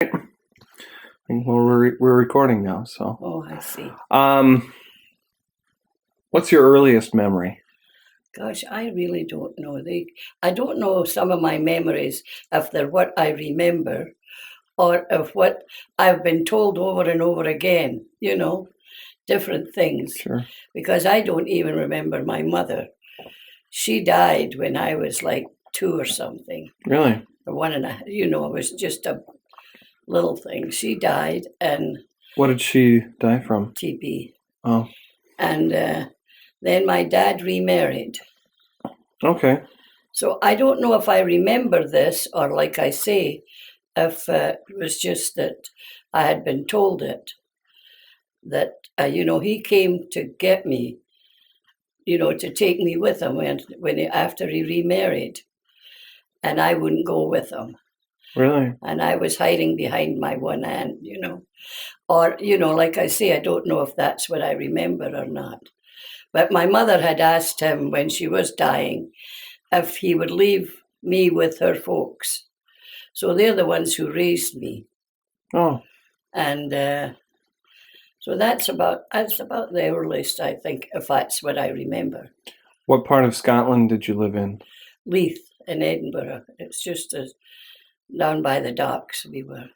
Well, we're recording now, so. Oh, I see. What's your earliest memory? Gosh, I really don't know. I don't know some of my memories, if they're what I remember or of what I've been told over and over again, different things. Sure. Because I don't even remember my mother. She died when I was like 2 or something, Really? or 1.5, it was just a little thing. She died and What did she die from? TB. Oh, And then my dad remarried. okay. So I don't know if I remember this or, like I say, if it was just that I had been told it, that, he came to get me, to take me with him after he remarried, and I wouldn't go with him. Really? And I was hiding behind my one hand, Or, like I say, I don't know if that's what I remember or not. But my mother had asked him when she was dying if he would leave me with her folks. So they're the ones who raised me. Oh, And so that's about the earliest, I think, if that's what I remember. what part of Scotland did you live in? Leith in Edinburgh. It's just down by the docks we were,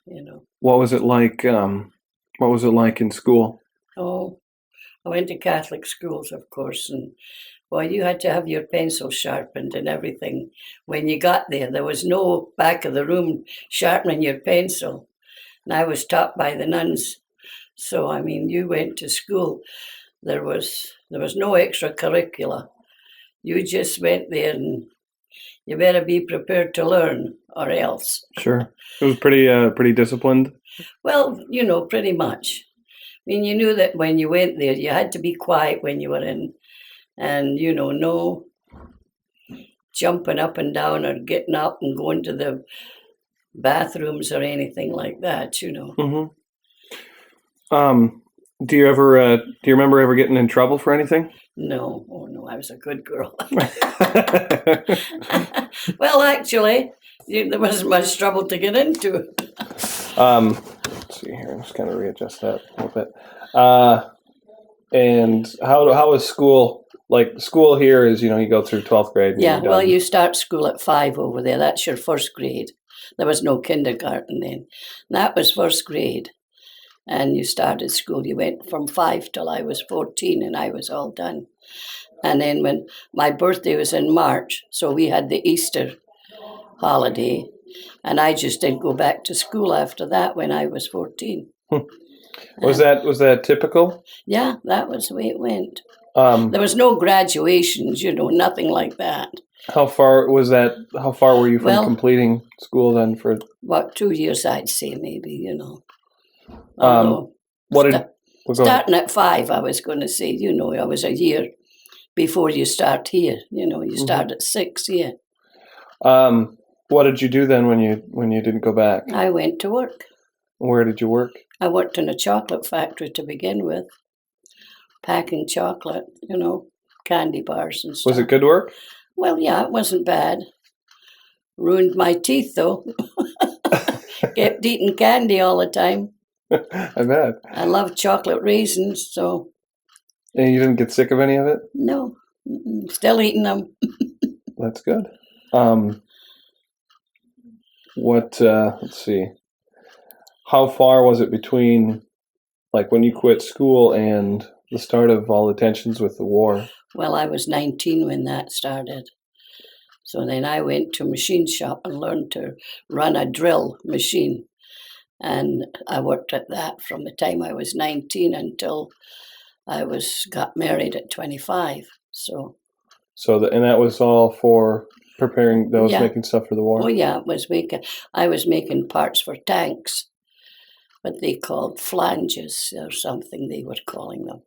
What was it like? What was it like in school? Oh, I went to Catholic schools, of course, and well, you had to have your pencil sharpened and everything. When you got there, there was no back of the room sharpening your pencil. And I was taught by the nuns. So, I mean, you went to school. There was no extracurricular. You just went there and you better be prepared to learn or else. Sure. It was pretty disciplined. Well, pretty much. I mean, you knew that when you went there, you had to be quiet when you were in. And, no jumping up and down or getting up and going to the bathrooms or anything like that, Mm-hmm. Do you remember ever getting in trouble for anything? No, oh no, I was a good girl. Well, actually, there wasn't much trouble to get into. Let's see here. I'm just kind of readjust that a little bit. And how was school? Like school here is, you go through 12th grade. And Yeah, well, you start school at 5 over there. That's your first grade. There was no kindergarten then. That was first grade. And you started school. You went from 5 till I was 14 and I was all done. And then when my birthday was in March, so we had the Easter holiday. And I just didn't go back to school after that when I was 14. Was that typical? Yeah, that was the way it went. Um, There was no graduations, nothing like that. how far was that? How far were you from Well- completing school then? For About 2 years, I'd say, maybe, Um, Although, what did? sta- Well, go ahead. starting at 5, I was going to say, I was a year before you start here. You start at 6 here. What did you do then when you didn't go back? I went to work. Where did you work? I worked in a chocolate factory to begin with, packing chocolate, candy bars and stuff. Was it good work? Well, yeah, it wasn't bad. Ruined my teeth, though. Kept eating candy all the time. I bet. I love chocolate raisins, so And you didn't get sick of any of it? no, still eating them. That's good. Let's see. How far was it between, like, when you quit school and the start of all the tensions with the war? Well, I was 19 when that started. So then I went to a machine shop and learned to run a drill machine. And I worked at that from the time I was 19 until I got married at 25. So, And that was all for preparing. That was Yeah. making stuff for the war. oh yeah, I was making parts for tanks, what they called flanges or something they were calling them.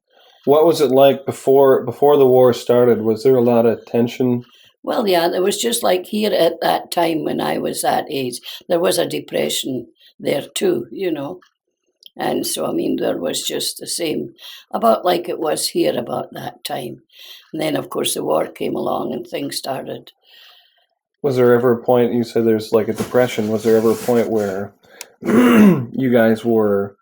What was it like before the war started? Was there a lot of tension? Well, yeah, it was just like here at that time when I was that age. There was a depression there too, And so, I mean, there was just the same, about like it was here about that time. And then, of course, the war came along and things started. Was there ever a point, you said there's like a depression, was there ever a point where you guys were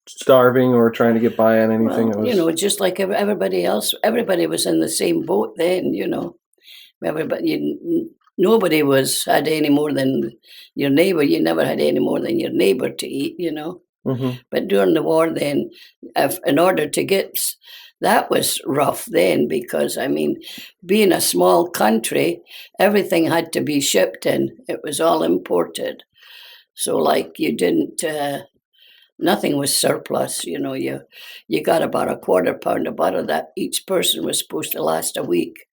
starving or trying to get by on anything? Well, just like everybody else, everybody was in the same boat then. Nobody had any more than your neighbor. You never had any more than your neighbor to eat. Mm-hmm. But during the war, then, in order to get, that was rough then because, being a small country, everything had to be shipped in. It was all imported. So, like, you didn't, nothing was surplus. You got about a quarter pound of butter that each person was supposed to last a week.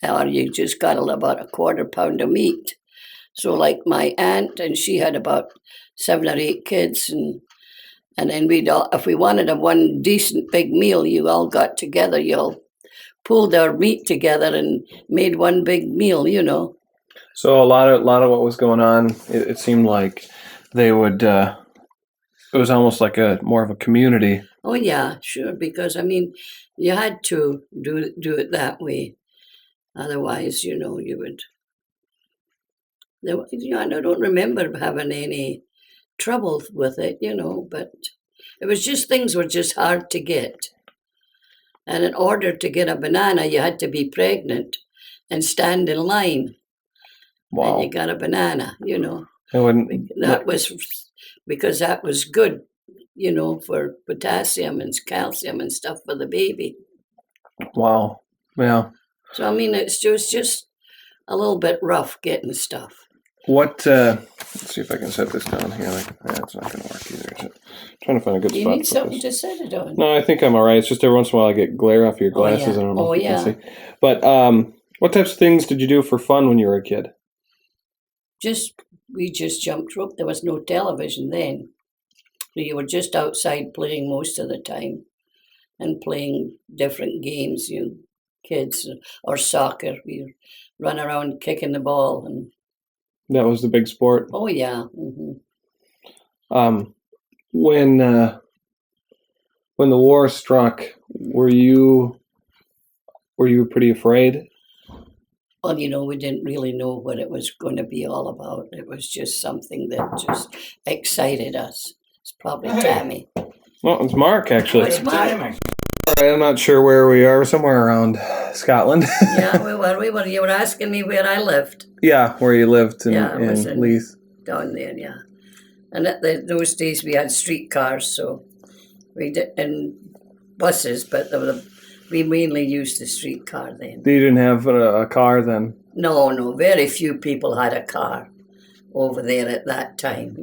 Or you just got about a quarter pound of meat. So, like my aunt, and she had about 7 or 8 kids, and then if we wanted a one decent big meal, you all got together, you all pulled our meat together and made one big meal. So a lot of what was going on, it seemed like they would. It was almost like more of a community. Oh yeah, sure, because you had to do it that way. Otherwise, you would. I don't remember having any trouble with it, but it was just things were just hard to get. And in order to get a banana, you had to be pregnant and stand in line. Wow. And you got a banana, It wouldn't. That was because that was good, for potassium and calcium and stuff for the baby. Wow. Yeah. So, it's just a little bit rough getting stuff. What? Let's see if I can set this down here. It's not going to work either. Is it? I'm trying to find a good spot. You need something to set it on. No, I think I'm all right. It's just every once in a while I get glare off your glasses. I don't know if you can see. But what types of things did you do for fun when you were a kid? We just jumped rope. There was no television then. You were just outside playing most of the time and playing different games, kids, or soccer. We run around kicking the ball. And that was the big sport? Oh, yeah. Mm-hmm. When the war struck, were you pretty afraid? Well, we didn't really know what it was going to be all about. It was just something that just excited us. It's probably Tammy. Well, it's Mark, actually. Oh, it's Mark. I'm not sure where we are. Somewhere around Scotland. Yeah, we were. You were asking me where I lived. Yeah, where you lived in Leith. Down there, yeah. And those days we had streetcars, so we did, and buses, but we mainly used the streetcar then. You didn't have a car then? No. Very few people had a car over there at that time,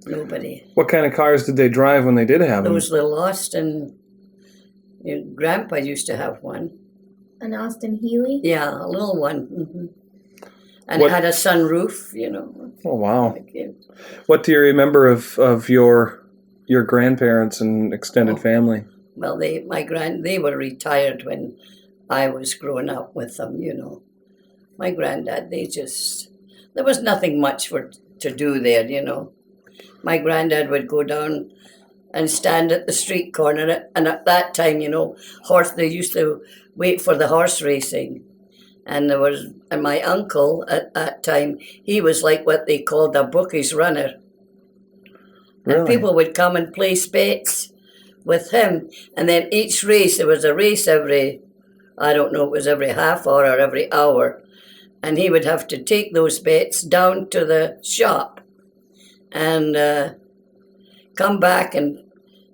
Nobody. What kind of cars did they drive when they did have them? Those little Austin. Grandpa used to have one. An Austin Healey? Yeah, a little one. Mm-hmm. And it had a sunroof, Oh, wow. What do you remember of your grandparents and extended family? Well, they were retired when I was growing up with them, My granddad, there was nothing much to do there, My granddad would go down and stand at the street corner, and at that time, they used to wait for the horse racing. And my uncle at that time, he was like what they called a bookies runner. Really? And people would come and place bets with him. And then each race, there was a race every half hour or every hour. And he would have to take those bets down to the shop and come back and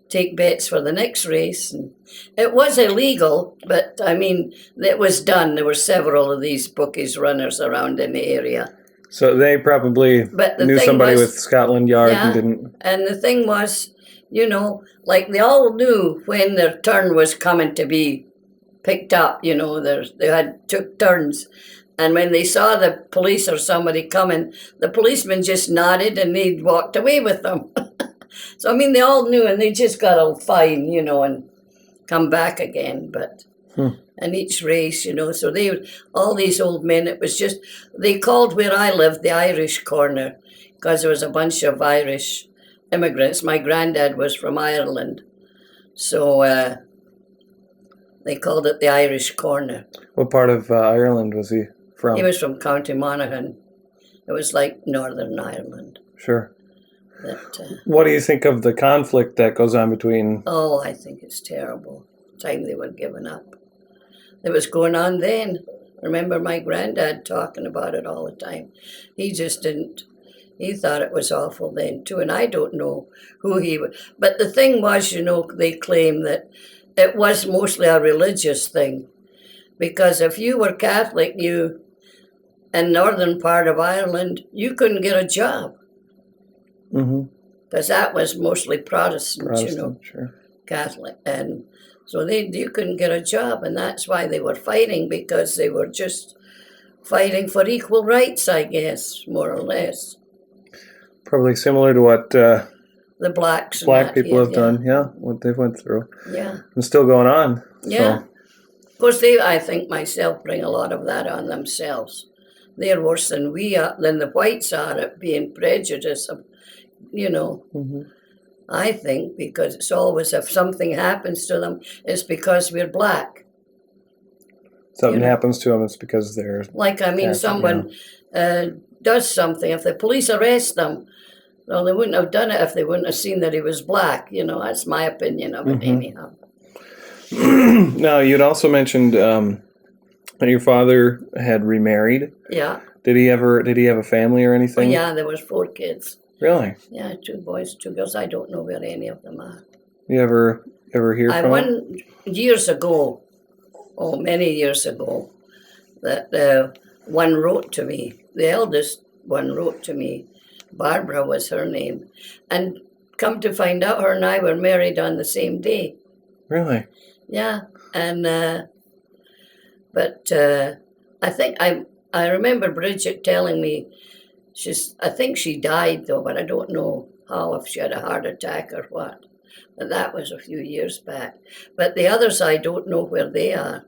take bets for the next race. And it was illegal, but it was done. There were several of these bookies runners around in the area. So they probably knew somebody with Scotland Yard and didn't. And the thing was, like they all knew when their turn was coming to be picked up. They took turns. And when they saw the police or somebody coming, the policeman just nodded and they walked away with them. So, they all knew, and they just got a fine, and come back again. But, and each race, so all these old men, it was just, they called where I lived the Irish corner, because there was a bunch of Irish immigrants. My granddad was from Ireland. So, they called it the Irish corner. What part of Ireland was he from? He was from County Monaghan. It was like Northern Ireland. Sure. That, What do you think of the conflict that goes on between? oh, I think it's terrible. Time they were giving up. It was going on then. Remember my granddad talking about it all the time. He just didn't. He thought it was awful then too, and I don't know who he was. But the thing was, they claim that it was mostly a religious thing, because if you were Catholic, you in northern part of Ireland, you couldn't get a job, because that was mostly Protestant, Sure. Catholic, and so you couldn't get a job, and that's why they were fighting, because they were just fighting for equal rights, I guess, more or less. Probably similar to what The blacks black people have yeah. done. Yeah, what they've went through. Yeah. And still going on. Yeah. So. Of course, they, I think myself, bring a lot of that on themselves. They're worse than we are, than the whites are at being prejudiced, I think, because it's always, if something happens to them, it's because we're black. Something happens to them, it's because they're... Like, someone does something. If the police arrest them, well, they wouldn't have done it if they wouldn't have seen that he was black. That's my opinion of it, anyhow. Now, you'd also mentioned that your father had remarried. Yeah. Did he have a family or anything? Oh, yeah, there was 4 kids. Really? Yeah, 2 boys, 2 girls. I don't know where any of them are. You ever hear from him? Years ago, many years ago, that one wrote to me. The eldest one wrote to me. Barbara was her name. And come to find out, her and I were married on the same day. Really? Yeah. And, but I think I remember Bridget telling me, I think she died though, but I don't know how, if she had a heart attack or what. But that was a few years back. But the others, I don't know where they are.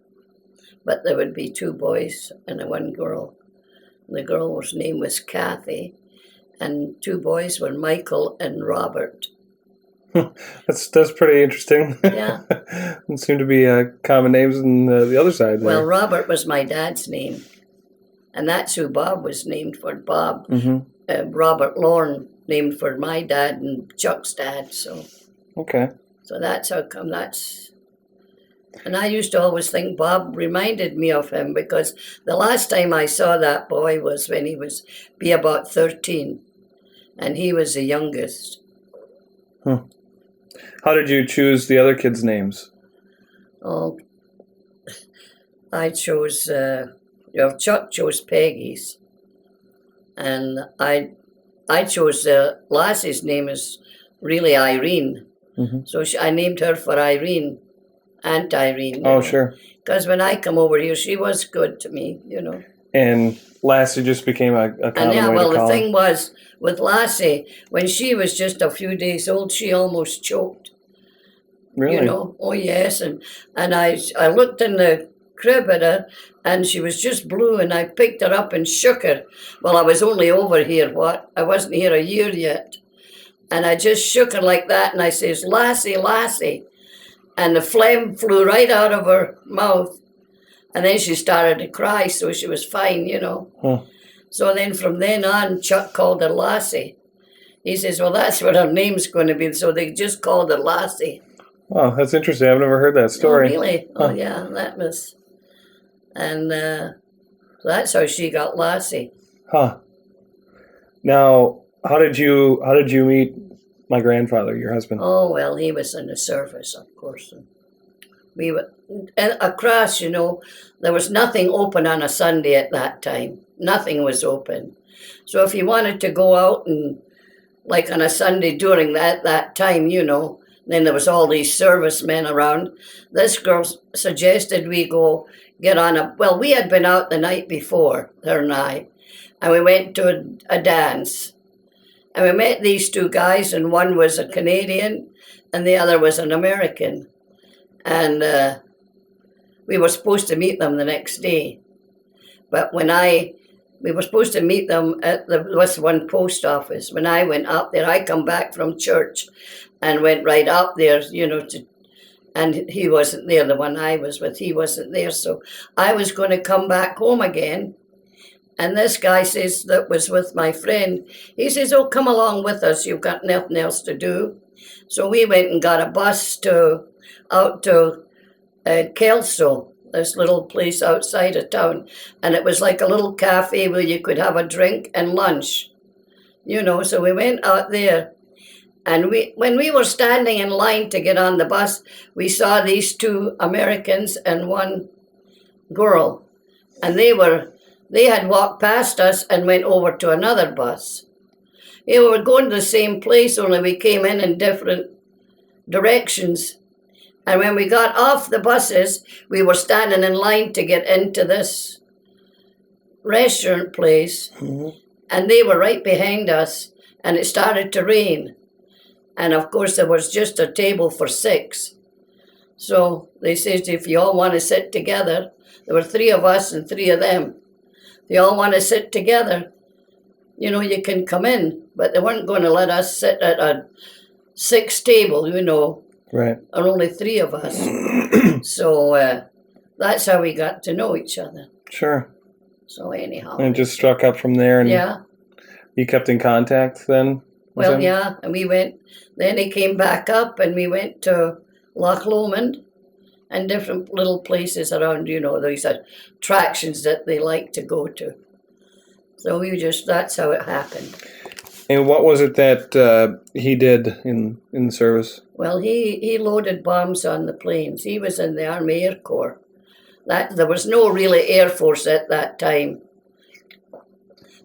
But there would be 2 boys and 1 girl. The girl's name was Kathy, and 2 boys were Michael and Robert. That's pretty interesting. Yeah. It seemed to be common names on the other side there. Well, Robert was my dad's name, and that's who Bob was named for. Bob. Robert Lorne named for my dad and Chuck's dad. So. Okay. So that's how come that's. And I used to always think Bob reminded me of him, because the last time I saw that boy was when he was about 13, and he was the youngest. How did you choose the other kids' names? Oh, I chose, Chuck chose Peggy's, and I chose Lassie's name is really Irene. So I named her for Irene, Aunt Irene. Oh, sure. Because when I come over here, she was good to me, And Lassie just became a common way to call the her. thing was, with Lassie, when she was just a few days old, she almost choked. Really? Oh yes, and I looked in the crib at her, and she was just blue, and I picked her up and shook her. Well, I was only over here, I wasn't here a year yet. And I just shook her like that, and I says, Lassie, Lassie. And the phlegm flew right out of her mouth. And then she started to cry, so she was fine, So then from then on, Chuck called her Lassie. He says, well, that's what her name's going to be. So they just called her Lassie. Oh, that's interesting. I've never heard that story. Oh, really? Oh, yeah, that was. And so that's how she got Lassie. Huh. Now, how did you meet my grandfather, your husband? Oh, well, he was in the service, of course. And we were across, there was nothing open on a Sunday at that time. Nothing was open. So if you wanted to go out and, like on a Sunday during that time, then there was all these servicemen around. This girl suggested we go get on we had been out the night before, her and I we went to a dance. And we met these 2 guys, and one was a Canadian and the other was an American. And we were supposed to meet them the next day. But we were supposed to meet them at the West One post office. When I went up there, I come back from church and went right up there, and he wasn't there, the one I was with, he wasn't there. So I was going to come back home again. And this guy says, that was with my friend, he says, oh, come along with us. You've got nothing else to do. So we went and got a bus out to Kelso, this little place outside of town. And it was like a little cafe where you could have a drink and lunch. So we went out there. And when we were standing in line to get on the bus, we saw these two Americans and one girl. And they had walked past us and went over to another bus. We were going to the same place, only we came in different directions. And when we got off the buses, we were standing in line to get into this restaurant place. Mm-hmm. And they were right behind us, and it started to rain. And of course, there was just a table for 6. So they said, if you all want to sit together, there were 3 of us and 3 of them. If you all want to sit together, you can come in. But they weren't going to let us sit at a 6 table, Right. Or only 3 of us. So that's how we got to know each other. Sure. So anyhow. And it just struck up from there. And yeah. You kept in contact then? Well, yeah. And we went, then he came back up and we went to Loch Lomond and different little places around, these attractions that they like to go to. So that's how it happened. And what was it that he did in the service? Well, he loaded bombs on the planes. He was in the Army Air Corps. There was no really Air Force at that time.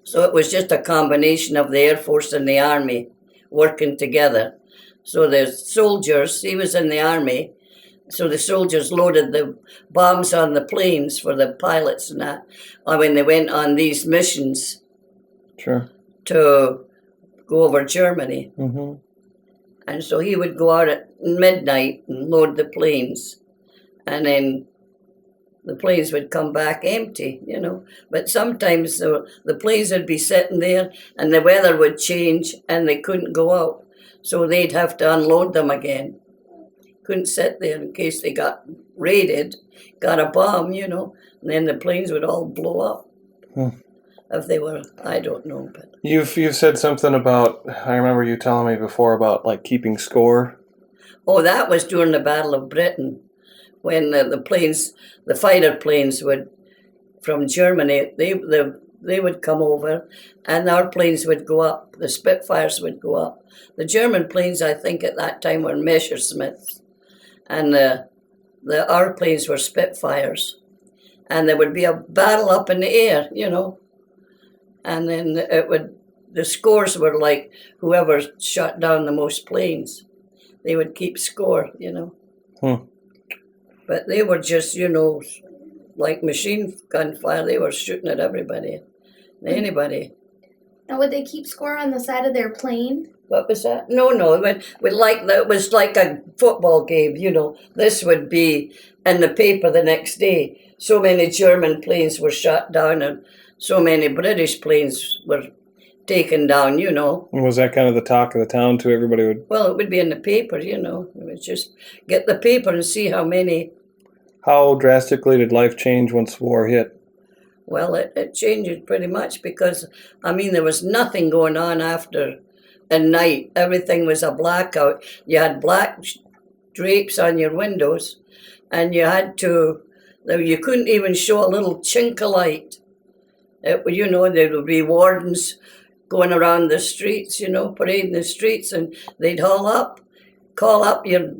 So it was just a combination of the Air Force and the Army working together. So the soldiers, he was in the Army, so the soldiers loaded the bombs on the planes for the pilots and that, when they went on these missions. Sure. To go over Germany. Mm-hmm. And so he would go out at midnight and load the planes. And then the planes would come back empty, But sometimes the planes would be sitting there and the weather would change and they couldn't go out. So they'd have to unload them again. Couldn't sit there in case they got raided, got a bomb, and then the planes would all blow up. If they were, I don't know. But You've said something about, I remember you telling me before about like keeping score. Oh, that was during the Battle of Britain. When the fighter planes from Germany, they would come over and our planes would go up. The Spitfires would go up. The German planes, I think at that time, were Messerschmitts. And our planes were Spitfires. And there would be a battle up in the air, And then the scores were like whoever shot down the most planes. They would keep score, But they were just, like machine gun fire. They were shooting at everybody, anybody. Now, would they keep score on the side of their plane? What was that? No. It was like a football game, This would be in the paper the next day. So many German planes were shot down and so many British planes were taken down, And was that kind of the talk of the town too? Everybody would... Well, it would be in the paper, It would just get the paper and see how many. How drastically did life change once war hit? Well, it changed pretty much because, there was nothing going on after at night. Everything was a blackout. You had black drapes on your windows and you couldn't even show a little chink of light. There would be wardens going around the streets, parading the streets, and they'd call up your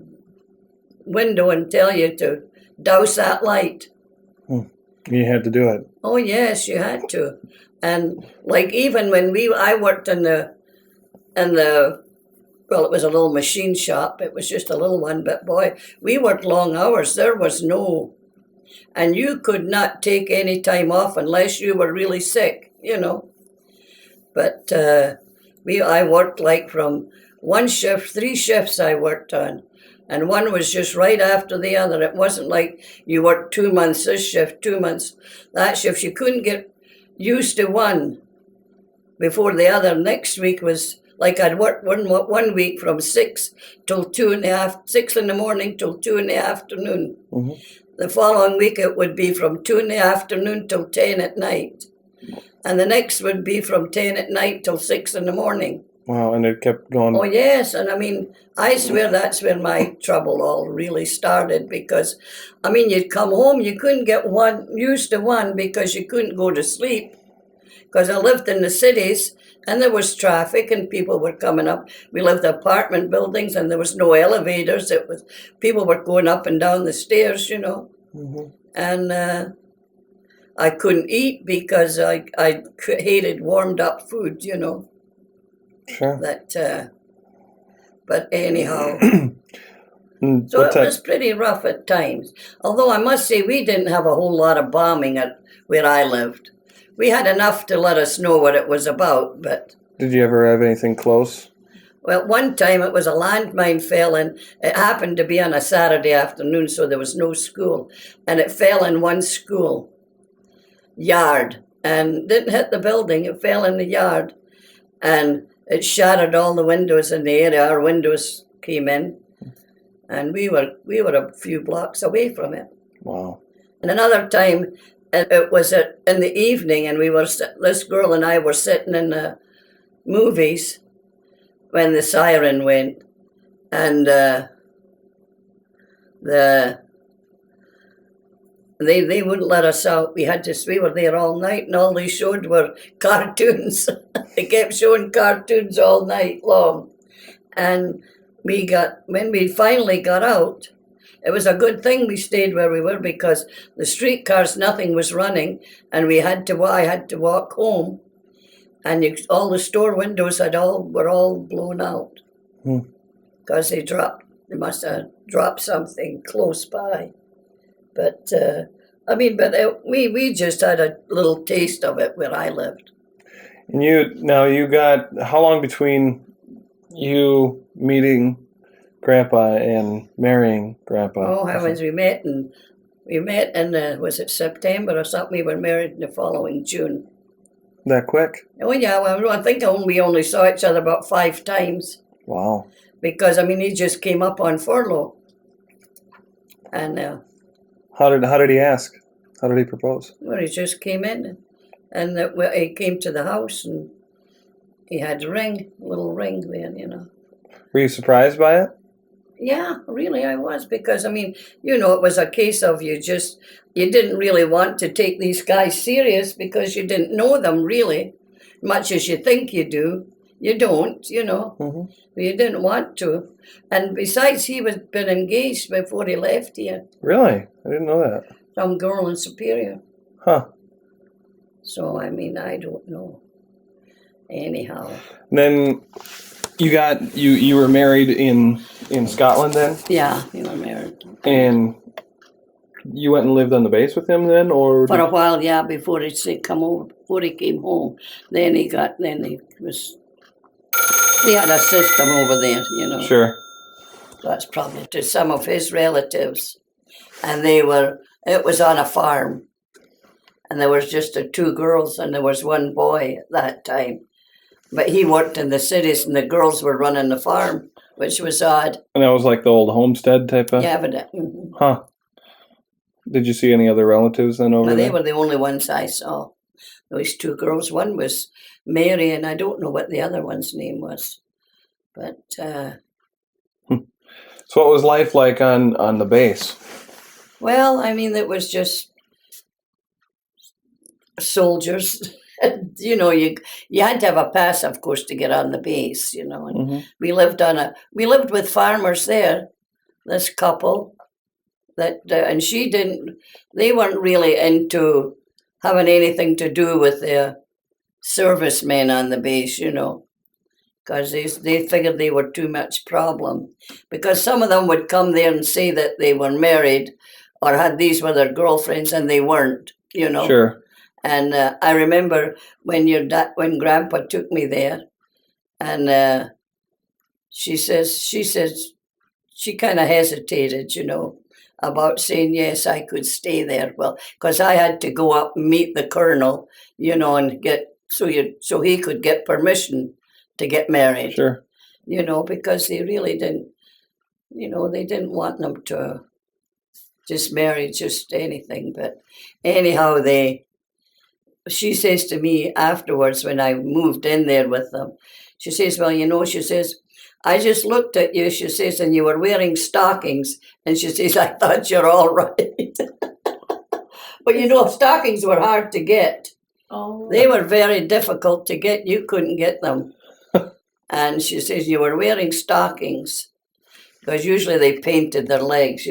window and tell you to douse that light. You had to do it. Oh yes, you had to. And like even when I worked in the it was a little machine shop. It was just a little one, but boy, we worked long hours. There was and you could not take any time off unless you were really sick, But I worked like from one shift, 3 shifts I worked on. And one was just right after the other. It wasn't like you worked 2 months this shift, 2 months that shift. You couldn't get used to one before the other. Next week was like I'd work one week from 6 till 6 in the morning till 2 in the afternoon. Mm-hmm. The following week it would be from 2 in the afternoon till 10 at night. and the next would be from 10 at night till 6 in the morning. Wow, and it kept going. Oh, yes. And I mean, I swear that's where my trouble all really started because, I mean, you'd come home, you couldn't get used to one because you couldn't go to sleep because I lived in the cities and there was traffic and people were coming up. We lived in apartment buildings and there was no elevators. People were going up and down the stairs, you know. Mm-hmm. And I couldn't eat because I hated warmed up food, you know. Sure. But anyhow, Mm, so what it type? was pretty rough at times. Although I must say we didn't have a whole lot of bombing at where I lived. We had enough to let us know what it was about, but Did you ever have anything close? well, one time it was a landmine fell and it happened to be on a Saturday afternoon, so there was no school, and it fell in one school yard and didn't hit the building. It fell in the yard, and it shattered all the windows in the area. Our windows came in, and we were a few blocks away from it. Wow. And another time, it was in the evening, and this girl and I were sitting in the movies when the siren went, and they wouldn't let us out. We were there all night, and all they showed were cartoons. They kept showing cartoons all night long. And when we finally got out, it was a good thing we stayed where we were because the streetcars, nothing was running, and I had to walk home, and all the store windows were all blown out because they must have dropped something close by. But we just had a little taste of it where I lived. And you got how long between you meeting Grandpa and marrying Grandpa? Oh heavens, we met in was it September or something? We were married in the following June. That quick? Oh yeah, well, I think we only saw each other about 5 times. Wow. Because he just came up on furlough, and How did he ask? How did he propose? well, he just came in, and he came to the house, and he had a little ring then, you know. Were you surprised by it? Yeah, really I was, because it was a case of you didn't really want to take these guys serious because you didn't know them really, much as you think you do. You don't, you know. Mm-hmm. You didn't want to. And besides, he was been engaged before he left here. Really? I didn't know that. Some girl in Superior. Huh. So, I don't know. Anyhow. And then you were married in Scotland then? Yeah, we were married. And you went and lived on the base with him then, or For a while, yeah, before he came home. Then he had a system over there, you know. Sure. That's probably to some of his relatives. And it was on a farm. And there was just 2 girls and there was 1 boy at that time. But he worked in the cities and the girls were running the farm, which was odd. And that was like the old homestead type of? Yeah, but Huh. Did you see any other relatives then over well, there? they were the only ones I saw. Those 2 girls. One was Mary, and I don't know what the other one's name was. But So what was life like on the base? well, it was just soldiers. You know, you had to have a pass, of course, to get on the base. You know, and Mm-hmm. we lived with farmers there. This couple and they weren't really into having anything to do with the servicemen on the base, you know, because they figured they were too much problem. Because some of them would come there and say that they were married or had these with their girlfriends, and they weren't, you know. Sure. And I remember when Grandpa took me there, and she kind of hesitated, you know, about saying yes, I could stay there. Well, because I had to go up and meet the colonel, you know, and so he could get permission to get married. Sure. You know, because they really didn't, you know, they didn't want them to just marry just anything. But anyhow, she says to me afterwards when I moved in there with them, she says, well, she says, I just looked at you, she says, and you were wearing stockings. And she says, I thought you're all right. But stockings were hard to get. Oh. They were very difficult to get. You couldn't get them. And she says, you were wearing stockings. Because usually they painted their legs,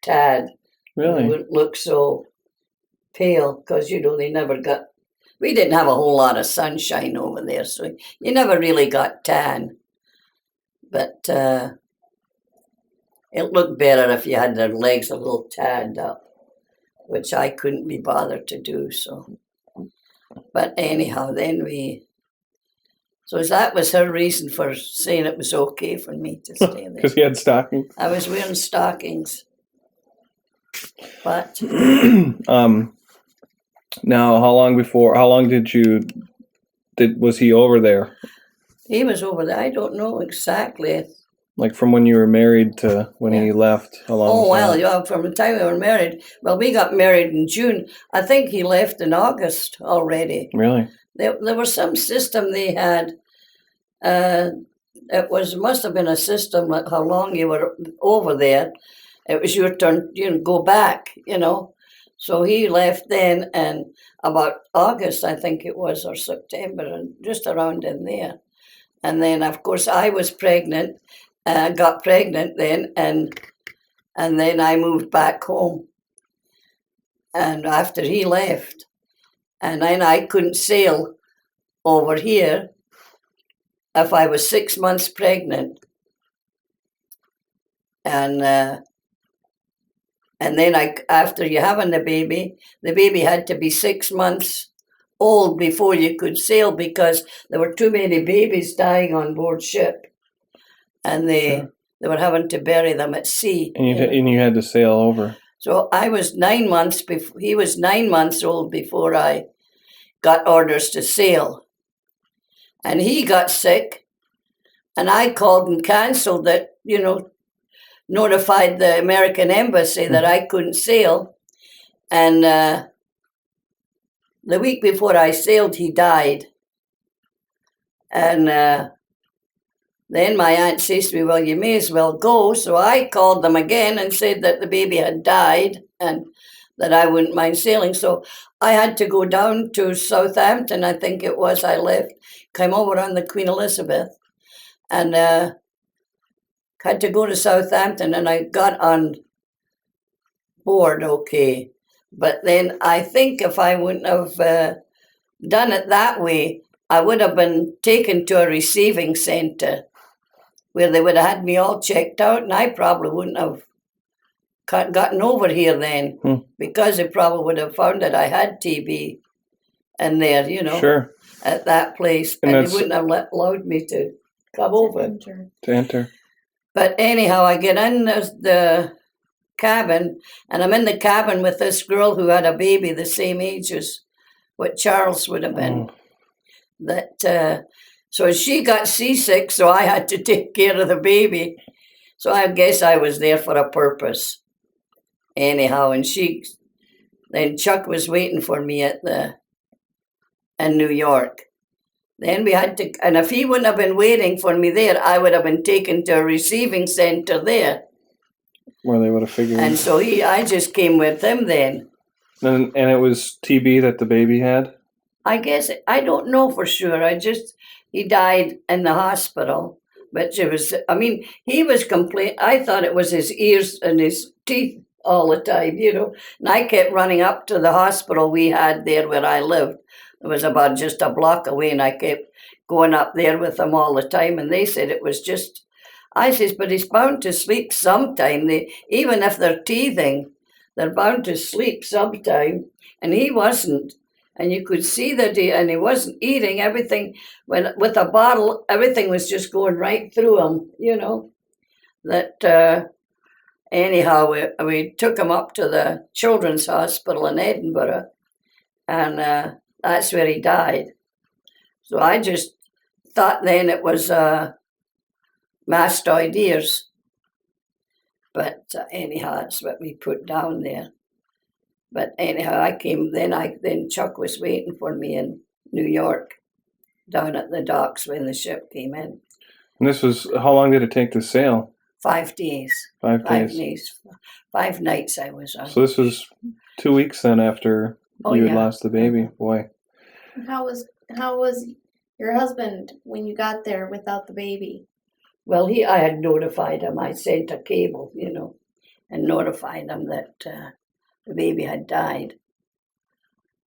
tad. Really? They wouldn't look so pale because, they never got, we didn't have a whole lot of sunshine over there. So you never really got tan. But it looked better if you had their legs a little tanned up, which I couldn't be bothered to do. So, but anyhow, so that was her reason for saying it was okay for me to stay there. Because he had stockings. I was wearing stockings. But now, how long was he over there? He was over there. I don't know exactly. Like from when you were married to when he left? How long? Oh, well, yeah, from the time we were married. Well, we got married in June. I think he left in August already. Really? There was some system they had. Must have been a system like how long you were over there. It was your turn, go back, So he left then, and about August, I think it was, or September, and just around in there. And then, of course, I was pregnant, got pregnant then, and then I moved back home. And after he left, and then I couldn't sail over here if I was 6 months pregnant. And then after you having the baby had to be 6 months old before you could sail because there were too many babies dying on board ship. And they were having to bury them at sea. And you had to sail over. So I was 9 months before, he was 9 months old before I got orders to sail. And he got sick, and I called and canceled it, notified the American embassy that I couldn't sail. And the week before I sailed, he died. And then my aunt says to me, well, you may as well go. So I called them again and said that the baby had died and that I wouldn't mind sailing. So I had to go down to Southampton, I think it was. I left, came over on the Queen Elizabeth, and had to go to Southampton, and I got on board okay. But then I think if I wouldn't have done it that way, I would have been taken to a receiving centre where they would have had me all checked out, and I probably wouldn't have gotten over here then because they probably would have found that I had TB in there, Sure. At that place, and they wouldn't have allowed me to come over. To enter. But anyhow, I get in the cabin, and I'm in the cabin with this girl who had a baby the same age as what Charles would have been. So she got seasick, so I had to take care of the baby. So I guess I was there for a purpose. Anyhow, and then Chuck was waiting for me in New York. Then we had to, and if he wouldn't have been waiting for me there, I would have been taken to a receiving center there. Where they would have figured. And so I just came with him then. And it was TB that the baby had? I guess, I don't know for sure. He died in the hospital. But he was complete. I thought it was his ears and his teeth all the time, And I kept running up to the hospital we had there where I lived. It was about just a block away, and I kept going up there with them all the time. And they said it was just, I says, but he's bound to sleep sometime. Even if they're teething, they're bound to sleep sometime. And he wasn't. And you could see that he wasn't eating everything. With a bottle, everything was just going right through him, Anyhow, we took him up to the Children's Hospital in Edinburgh, and that's where he died. So I just thought then it was mastoid ears. But anyhow, that's what we put down there. But anyhow, then Chuck was waiting for me in New York, down at the docks when the ship came in. And this was, how long did it take to sail? 5 days. 5 5 days. days. 5 nights I was on. So this was 2 weeks then after you had lost the baby. Boy. How was your husband when you got there without the baby? Well, I had notified him. I sent a cable, and notified him that the baby had died.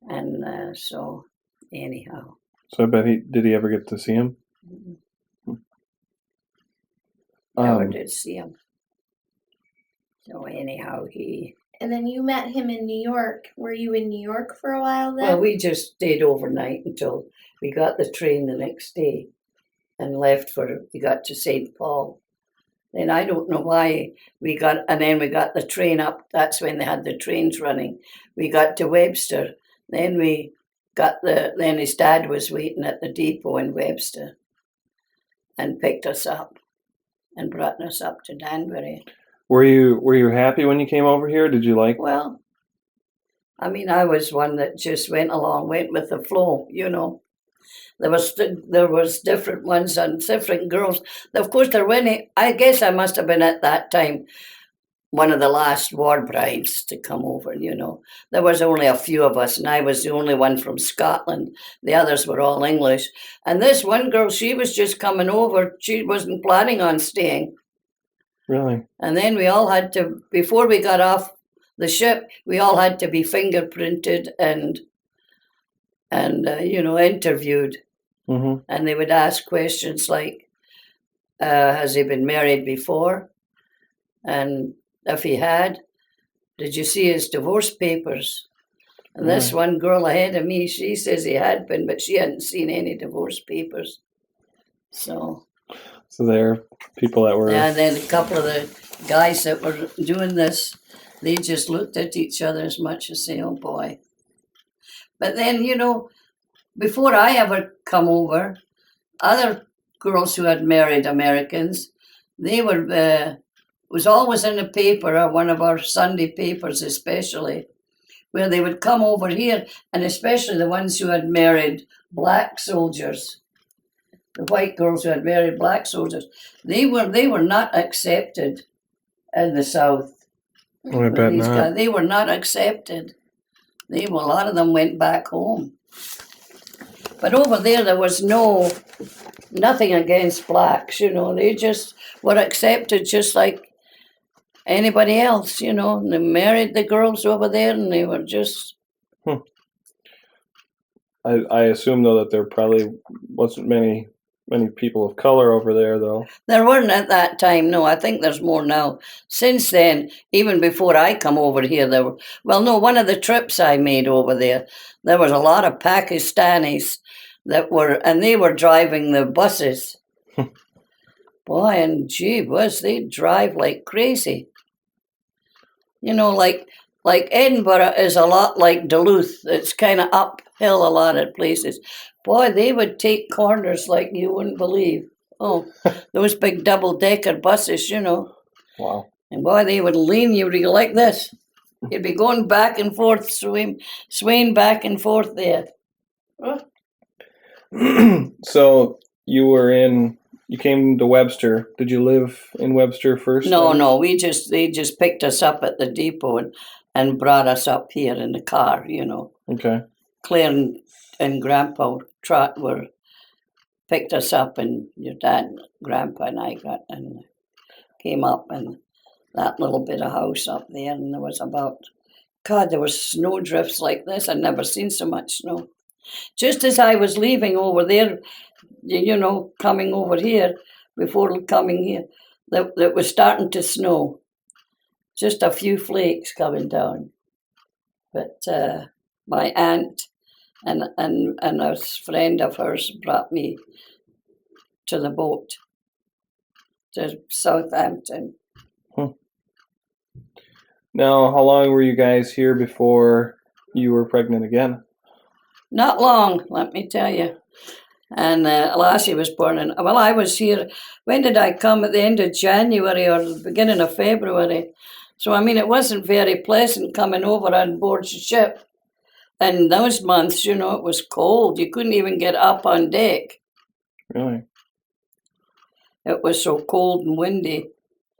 And so, anyhow. So I bet did he ever get to see him? Never did see him. So anyhow, And then you met him in New York. Were you in New York for a while then? Well, we just stayed overnight until we got the train the next day and left we got to St. Paul. Then I don't know why then we got the train up. That's when they had the trains running. We got to Webster. Then then his dad was waiting at the depot in Webster and picked us up and brought us up to Danbury. Were you happy when you came over here? Did you like? Well, I mean, I was one that just went with the flow, There was different ones and different girls. Of course, I guess I must have been at that time one of the last war brides to come over, There was only a few of us, and I was the only one from Scotland. The others were all English. And this one girl, she was just coming over. She wasn't planning on staying. Really? And then we all had to, before we got off the ship, we all had to be fingerprinted and interviewed. Mm-hmm. And they would ask questions like, has he been married before? And if he had, did you see his divorce papers? And this one girl ahead of me, she says he had been, but she hadn't seen any divorce papers. So there are people that were... And then a couple of the guys that were doing this, they just looked at each other as much as say, oh boy. But then, before I ever come over, other girls who had married Americans, they was always in the paper, or one of our Sunday papers especially, where they would come over here, and especially the ones who had married black soldiers. The white girls who had married black soldiers, they were not accepted in the South. Oh, I bet not. They were not accepted. A lot of them went back home. But over there was nothing against blacks, They just were accepted just like anybody else, They married the girls over there, and they were just... I assume, though, that there probably wasn't many people of color over there, though. There weren't at that time, no. I think there's more now. Since then, even before I come over here, one of the trips I made over there was a lot of Pakistanis and they were driving the buses. Boy, and gee whiz, they drive like crazy. Like Edinburgh is a lot like Duluth. It's kind of uphill a lot of places. Boy, they would take corners like you wouldn't believe. Oh, those big double-decker buses, Wow. And boy, they would lean you like this. You'd be going back and forth, swaying back and forth there. So you came to Webster. Did you live in Webster first? No, they just picked us up at the depot and brought us up here in the car, Okay. Claire and Grandpa Trot picked us up, and your dad, Grandpa, and I came up in that little bit of house up there, and there was there were snow drifts like this. I'd never seen so much snow. Just as I was leaving over there, coming over here, before coming here, that was starting to snow. Just a few flakes coming down. But my aunt and a friend of hers brought me to the boat to Southampton. Now, how long were you guys here before you were pregnant again? Not long, let me tell you. And Lassie was born I was here. When did I come? At the end of January or the beginning of February? So, I mean, it wasn't very pleasant coming over on board the ship. And those months, you know, it was cold. You couldn't even get up on deck. Really? It was so cold and windy.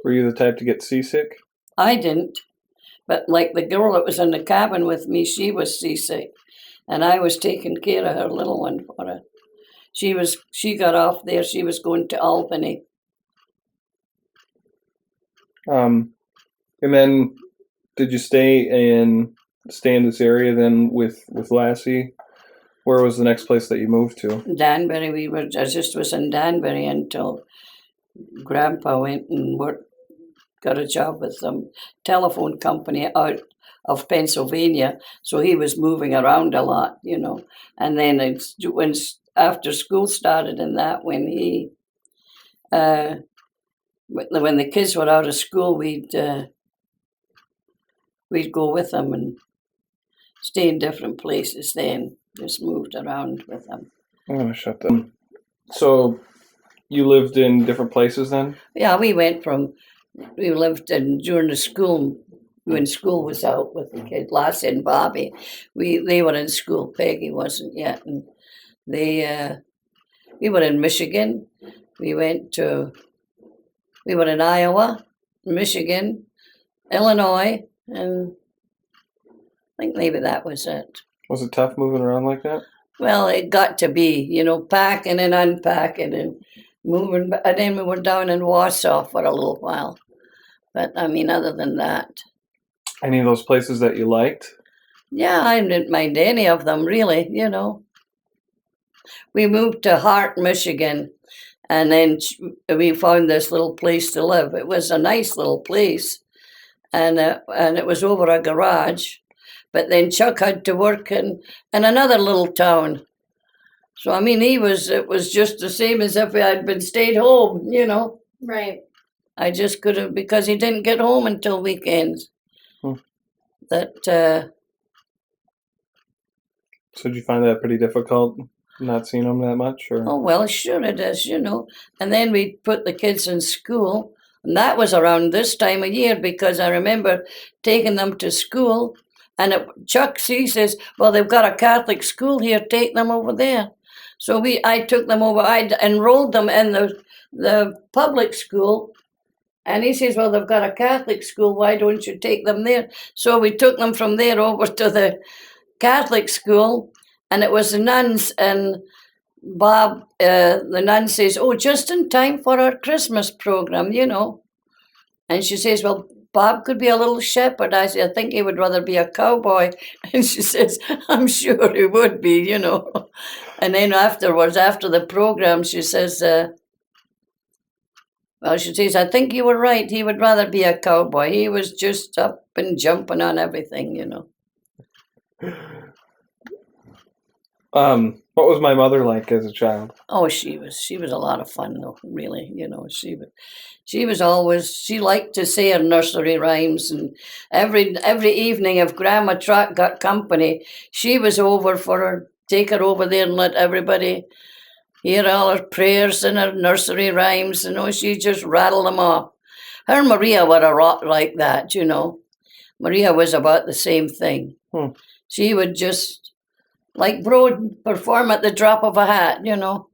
Were you the type to get seasick? I didn't. But like the girl that was in the cabin with me, she was seasick. And I was taking care of her little one for her. She got off there, she was going to Albany. And then did you stay in this area then with Lassie? Where was the next place that you moved to? Danbury, I just was in Danbury until Grandpa went and got a job with some telephone company out of Pennsylvania. So he was moving around a lot, you know. And then after school started and that, when the kids were out of school, we'd go with them and stay in different places then. Just moved around with them. I'm going to shut them. So you lived in different places then? Yeah, we lived in during the school, when school was out with the kids, Lassie and Bobby. They were in school, Peggy wasn't yet. And we were in Michigan. We were in Iowa, Michigan, Illinois, and I think maybe that was it. Was it tough moving around like that? Well, it got to be, you know, packing and unpacking and moving. And then we were down in Warsaw for a little while. But, I mean, other than that. Any of those places that you liked? Yeah, I didn't mind any of them, really, you know. We moved to Hart, Michigan, and then we found this little place to live. It was a nice little place, and it was over a garage. But then Chuck had to work in another little town. So, I mean, it was just the same as if I had been stayed home, you know. Right. I just couldn't, because he didn't get home until weekends. So did you find that pretty difficult, not seeing them that much? Or? Oh, well, sure it is, you know. And then we put the kids in school. And that was around this time of year, because I remember taking them to school. And Chuck says, well, they've got a Catholic school here, take them over there. So I took them over, I enrolled them in the public school. And he says, well, they've got a Catholic school, why don't you take them there? So we took them from there over to the Catholic school, and it was the nuns, and Bob, the nun says, oh, just in time for our Christmas program, you know. And she says, well, Bob could be a little shepherd. I said, I think he would rather be a cowboy. And she says, I'm sure he would be, you know. And then afterwards, after the program, she says, she says, I think you were right. He would rather be a cowboy. He was just up and jumping on everything, you know. What was my mother like as a child? Oh, she was a lot of fun, though, really, you know. She was always, she liked to say her nursery rhymes, and every evening if Grandma Trot got company, she was over for her, take her over there and let everybody hear all her prayers and her nursery rhymes, you know. She just rattled them off. Her and Maria were a lot like that, you know. Maria was about the same thing. She would just, like Broad, perform at the drop of a hat, you know.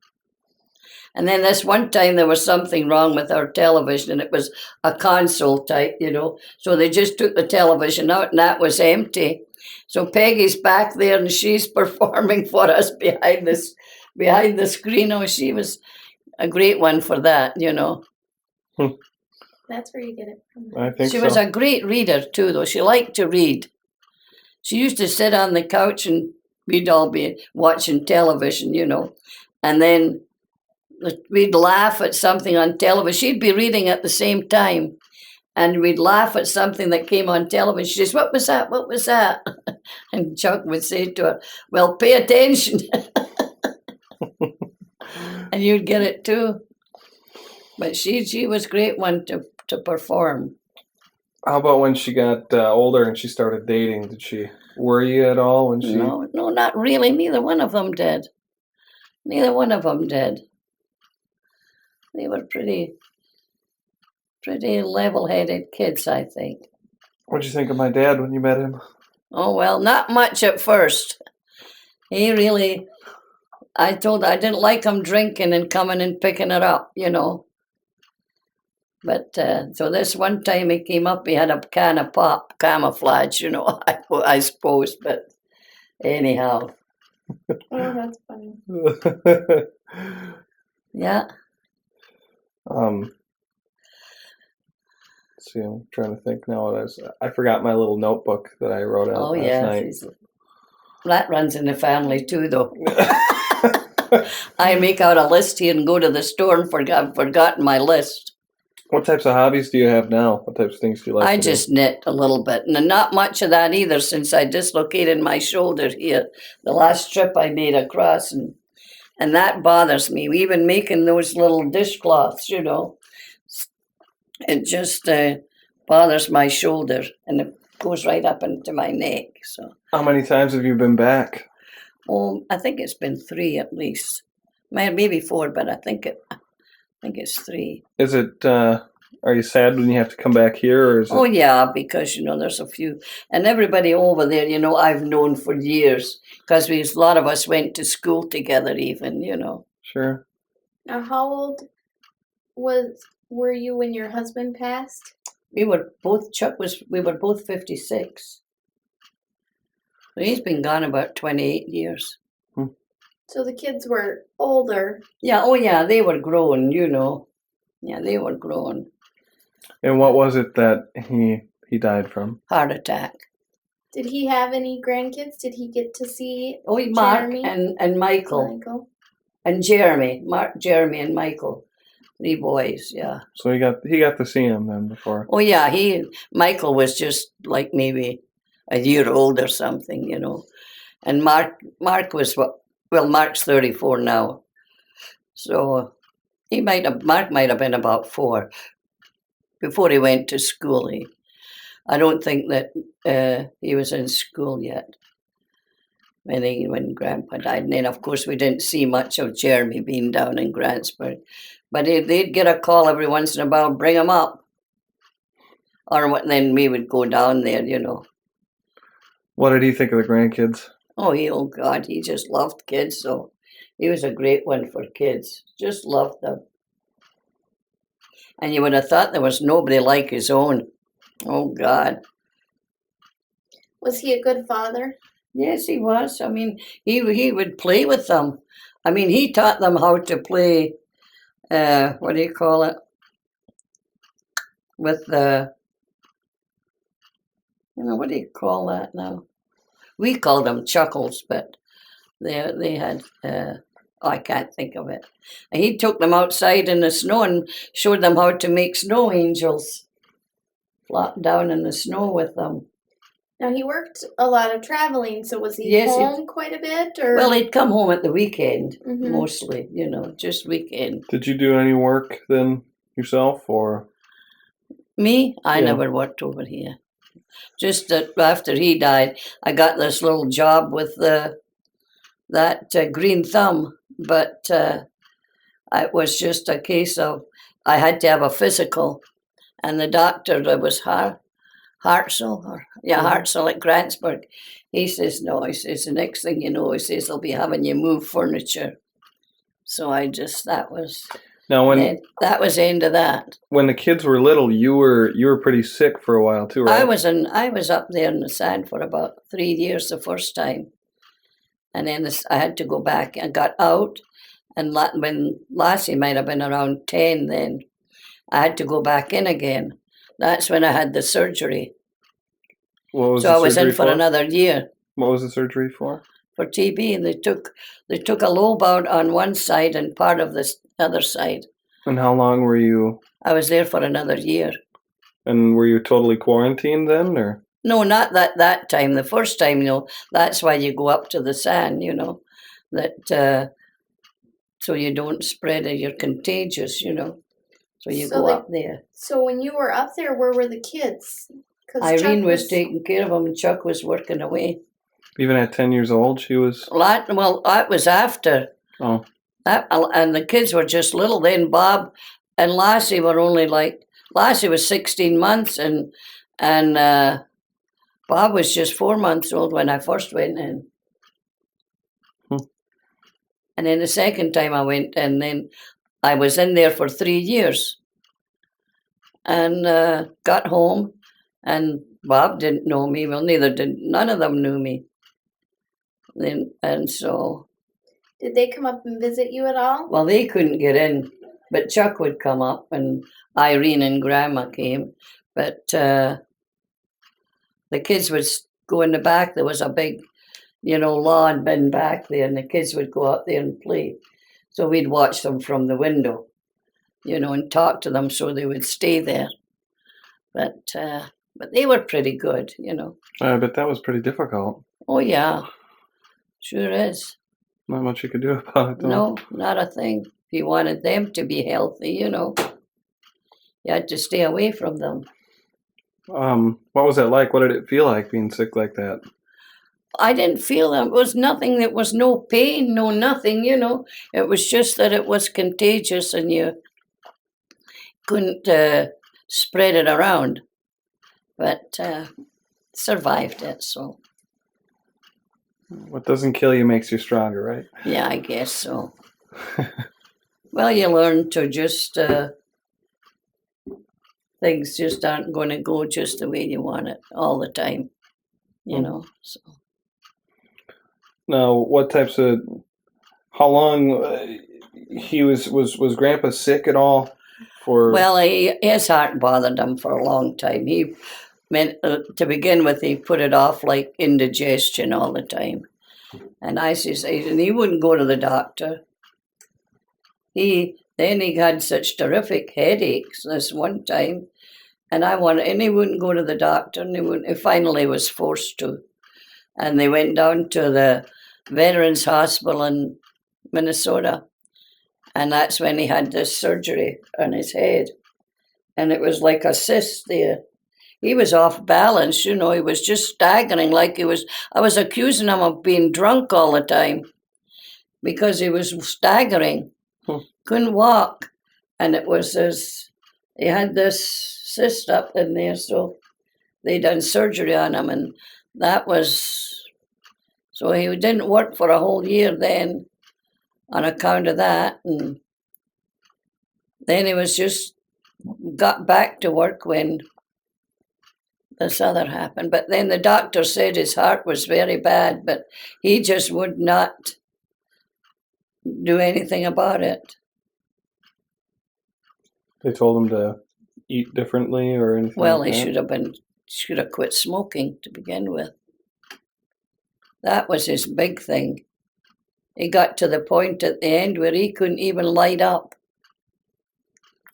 And then this one time there was something wrong with our television, and it was a console type, you know. So they just took the television out, and that was empty. So Peggy's back there, and she's performing for us behind the screen. Oh, she was a great one for that, you know. That's where you get it from. I think She was a great reader too, though. She liked to read. She used to sit on the couch, and we'd all be watching television, you know. And then we'd laugh at something on television. She'd be reading at the same time, and we'd laugh at something that came on television. She says, what was that? What was that? And Chuck would say to her, well, pay attention. And you'd get it too. But she was a great one to perform. How about when she got older and she started dating? Did she worry you at all when she? No, not really. Neither one of them did. Neither one of them did. They were pretty level-headed kids, I think. What'd you think of my dad when you met him? Oh, well, not much at first. He really, I didn't like him drinking and coming and picking it up, you know. But so this one time he came up, he had a can of pop, camouflage, you know, I suppose. But anyhow, Oh, that's funny. yeah. Let's see, I'm trying to think now. I forgot my little notebook that I wrote out Oh, last yeah. night. That runs in the family too, though. I make out a list here and go to the store and I've forgotten my list. What types of hobbies do you have now? What types of things do you like I to just knit a little bit, and not much of that either since I dislocated my shoulder here. The last trip I made across, and that bothers me. Even making those little dishcloths, you know, it just bothers my shoulder, and it goes right up into my neck. So, How many times have you been back? I think it's been 3 at least, maybe 4, but I think it's 3. Is it, are you sad when you have to come back here, or is it? Oh, yeah, because, you know, there's a few, and everybody over there, you know, I've known for years, because a lot of us went to school together even, you know. Sure. Now, how old were you when your husband passed? We were both 56. So he's been gone about 28 years. So the kids were older. Yeah, oh yeah, they were grown, you know. Yeah, they were grown. And what was it that he died from? Heart attack. Did he have any grandkids? Did he get to see Oh, Mark Jeremy? and Michael. And Jeremy. Mark, Jeremy, and Michael. 3 boys, yeah. So he got to see him then before. Oh yeah, Michael was just like maybe a year old or something, you know. And Mark was Mark's 34 now. So Mark might have been about 4 before he went to school. I don't think that he was in school yet when Grandpa died. And then, of course, we didn't see much of Jeremy being down in Grantsburg. But they'd get a call every once in a while, bring him up. Or then we would go down there, you know. What did he think of the grandkids? Oh God, he just loved kids. So he was a great one for kids. Just loved them. And you would have thought there was nobody like his own. Oh, God. Was he a good father? Yes, he was. I mean, he would play with them. I mean, he taught them how to play, what do you call it? With what do you call that now? We call them chuckles, but they had, I can't think of it. And he took them outside in the snow and showed them how to make snow angels. Flop down in the snow with them. Now, he worked a lot of traveling, so was he home quite a bit? Or? Well, he'd come home at the weekend, mostly, you know, just weekend. Did you do any work then yourself, or? Me? I never worked over here. Just after he died, I got this little job with that green thumb, but it was just a case of I had to have a physical, and the doctor that was Hartzell at Grantsburg, he says, no, he says, the next thing you know, he says, they'll be having you move furniture. So that was the end of that. When the kids were little, you were pretty sick for a while too, right? I was up there in the sand for about 3 years the first time. And then I had to go back. I got out, and when Lassie might have been around 10 then, I had to go back in again. That's when I had the surgery. So I was in for another year. What was the surgery for? For TB, and they took a lobe out on one side and part of the other side. And how long were you? I was there for another year. And were you totally quarantined then, or? No, not that time. The first time, you know, that's why you go up to the sand, you know, that so you don't spread it. You're contagious, you know. So you go up there. So when you were up there, where were the kids? Irene was taking care of them, and Chuck was working away. Even at 10 years old, she was? Well, that was after. Oh. And the kids were just little then. Bob and Lassie were only Lassie was 16 months, and And Bob was just 4 months old when I first went in. And then the second time I went in, then I was in there for 3 years. And got home, and Bob didn't know me. Well, none of them knew me. And so. Did they come up and visit you at all? Well, they couldn't get in, but Chuck would come up, and Irene and Grandma came. But the kids would go in the back. There was a big, lawn bin back there, and the kids would go out there and play. So we'd watch them from the window, and talk to them so they would stay there. But they were pretty good, But that was pretty difficult. Oh, yeah. Sure is. Not much you could do about it, though. No, not a thing. If you wanted them to be healthy, you had to stay away from them. What was that like? What did it feel like being sick like that? I didn't feel that. It was nothing. It was no pain, no nothing, It was just that it was contagious and you couldn't spread it around. But survived it, so. What doesn't kill you makes you stronger, right? Yeah, I guess so. Well, you learn to just, things just aren't going to go just the way you want it all the time, so. Now, how long was Grandpa sick at all? Well, his heart bothered him for a long time. He meant, to begin with, he put it off like indigestion all the time. And and he wouldn't go to the doctor. Then he had such terrific headaches this one time, and he wouldn't go to the doctor, and he finally was forced to. And they went down to the Veterans Hospital in Minnesota, and that's when he had this surgery on his head, and it was like a cyst there. He was off balance, he was just staggering I was accusing him of being drunk all the time because he was staggering, couldn't walk. And it was he had this cyst up in there, so they done surgery on him, and so he didn't work for a whole year then on account of that. And then he was just got back to work when this other happened. But then the doctor said his heart was very bad, but he just would not do anything about it. They told him to eat differently or anything? Well, like he that? should have quit smoking to begin with. That was his big thing. He got to the point at the end where he couldn't even light up.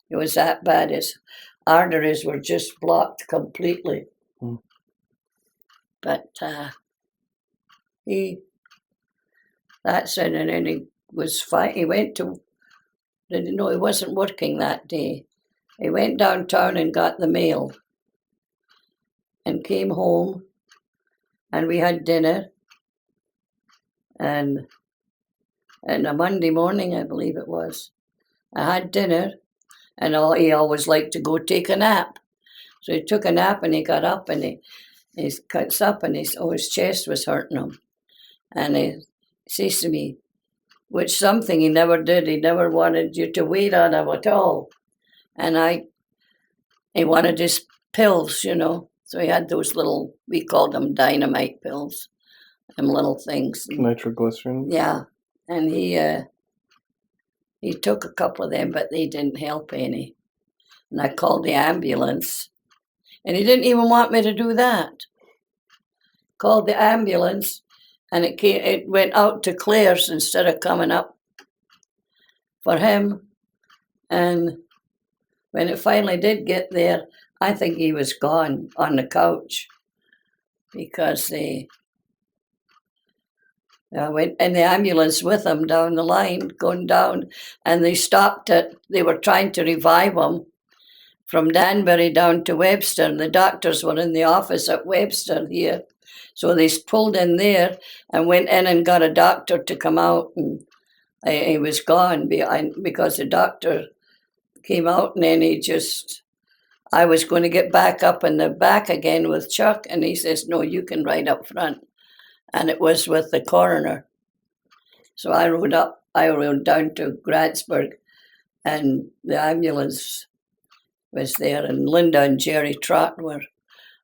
It was that bad. His arteries were just blocked completely. But that's it, and then he was fine. He went to, he wasn't working that day. He went downtown and got the mail and came home, and we had dinner. And a Monday morning, I believe it was, I had dinner, and he always liked to go take a nap. So he took a nap, and he got up, and he cuts up, and his chest was hurting him. And he says to me, which something he never did. He never wanted you to wait on him at all. And he wanted his pills, So he had those little, we called them dynamite pills, them little things. Nitroglycerin? Yeah. And he took a couple of them, but they didn't help any. And I called the ambulance. And he didn't even want me to do that. Called the ambulance, and it went out to Claire's instead of coming up for him. And when it finally did get there, I think he was gone on the couch because they went in the ambulance with him down the line, going down, and they stopped it. They were trying to revive him from Danbury down to Webster, and the doctors were in the office at Webster here. So they pulled in there and went in and got a doctor to come out, and he was gone because the doctor came out, and then I was going to get back up in the back again with Chuck, and he says, no, you can ride up front. And it was with the coroner. So I rode down to Gratzburg, and the ambulance was there, and Linda and Jerry Trott were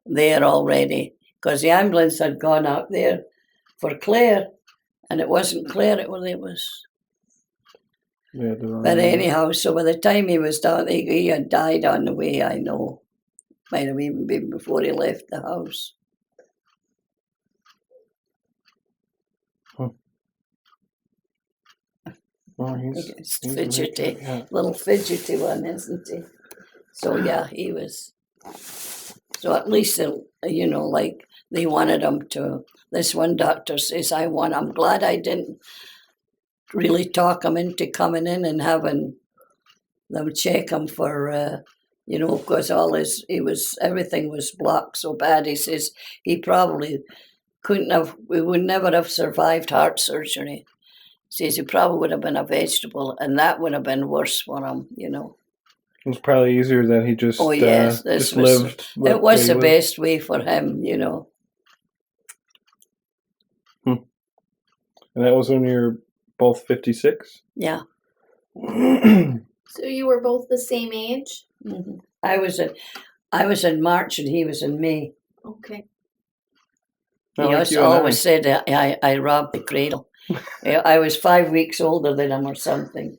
there already, because the ambulance had gone out there for Claire, and it wasn't Claire, it was. Yeah, But anyhow, so by the time he was down, he had died on the way, I know. Might have even been before he left the house. Well, he's Fidgety, yeah. little fidgety one, isn't he? So yeah, he was. So at least, you know, like they wanted him to. This one doctor says, I'm glad I didn't really talk him into coming in and having them check him for, you know, because everything was blocked so bad. He says he probably we would never have survived heart surgery. Says he probably would have been a vegetable, and that would have been worse for him, you know. It was probably easier that he just Yes, just lived. It was the best way for him, you know. And that was when you were both 56? Yeah. So you were both the same age? Mm-hmm. I was in March and he was in May. Okay. He always said I robbed the cradle. I was 5 weeks older than him or something.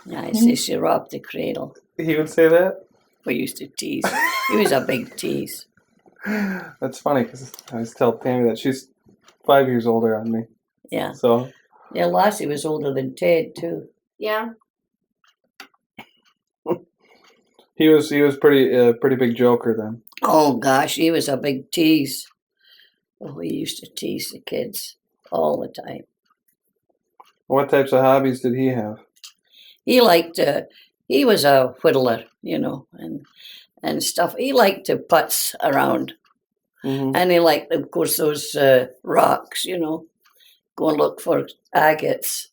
Yeah, I say she robbed the cradle. He would say that? We used to tease. He was a big tease. That's funny because I always tell Tammy that she's 5 years older than me. Yeah. So. Yeah, Lassie was older than Ted too. Yeah. He was pretty big joker then. Oh gosh, he was a big tease. Oh, he used to tease the kids all the time. What types of hobbies did he have? He liked he was a whittler, you know, and stuff. He liked to putz around. Mm-hmm. And he liked, of course, those rocks, you know, go and look for agates.